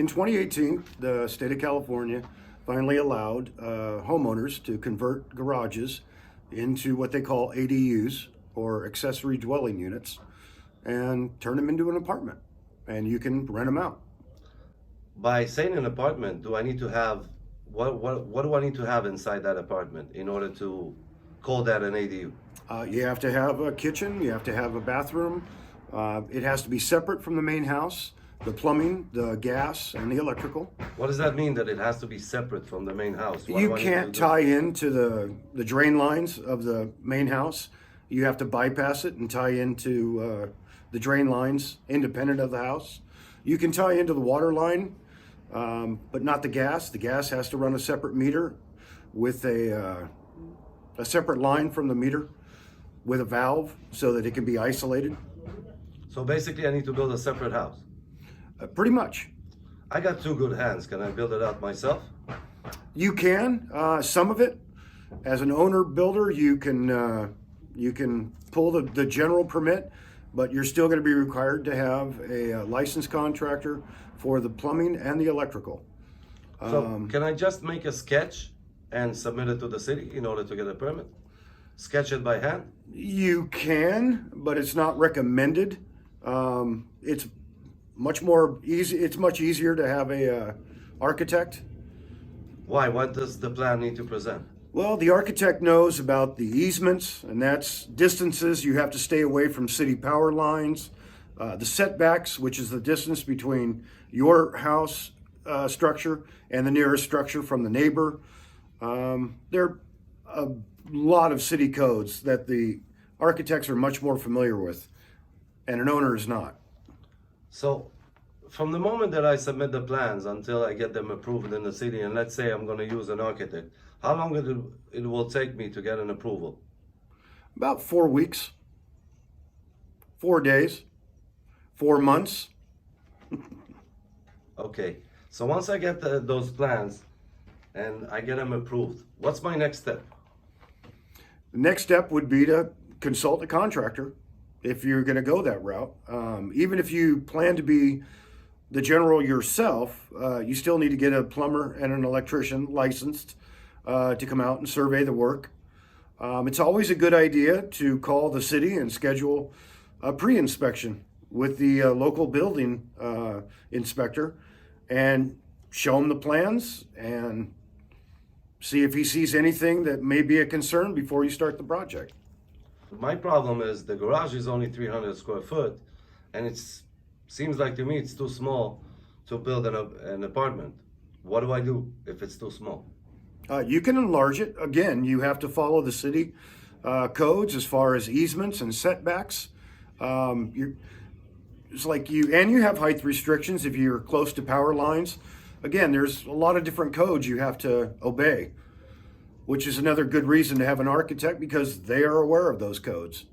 In 2018, the state of California finally allowed homeowners to convert garages into what they call ADUs, or accessory dwelling units, and turn them into an apartment. And you can rent them out. By saying an apartment, do I need to have what do I need to have inside that apartment in order to call that an ADU? You have to have a kitchen, you have to have a bathroom. It has to be separate from the main house, the plumbing, the gas, and the electrical. What does that mean that it has to be separate from the main house? What You do I need can't to do? tie into the drain lines of the main house. You have to bypass it and tie into the drain lines independent of the house. You can tie into the water line, but not the gas. The gas has to run a separate meter with a separate line from the meter with a valve so that it can be isolated. So basically, I need to build a separate house. Pretty much. I got two good hands. Can I build it out myself? You can. Some of it, as an owner builder, you can pull the general permit, but you're still going to be required to have a licensed contractor for the plumbing and the electrical. So can I just make a sketch and submit it to the city in order to get a permit? Sketch it by hand? You can, but it's not recommended. It's much more easy. It's much easier to have a architect. Why? What does the plan need to present? Well, the architect knows about the easements, and that's distances. You have to stay away from city power lines. The setbacks, which is the distance between your house structure and the nearest structure from the neighbor. There are a lot of city codes that the architects are much more familiar with, and an owner is not. So, from the moment that I submit the plans until I get them approved in the city, and let's say I'm going to use an architect, how long it will take me to get an approval? About 4 weeks, 4 days, 4 months. Okay. So once I get those plans and I get them approved, what's my next step? The next step would be to consult a contractor if you're going to go that route. Even if you plan to be the general yourself, you still need to get a plumber and an electrician licensed to come out and survey the work. It's always a good idea to call the city and schedule a pre-inspection with the local building inspector and show him the plans and see if he sees anything that may be a concern before you start the project. My problem is the garage is only 300 square foot, and it seems like to me it's too small to build an apartment. What do I do if it's too small? You can enlarge it. Again, you have to follow the city codes as far as easements and setbacks. It's like you have height restrictions if you're close to power lines. Again, there's a lot of different codes you have to obey, which is another good reason to have an architect, because they are aware of those codes.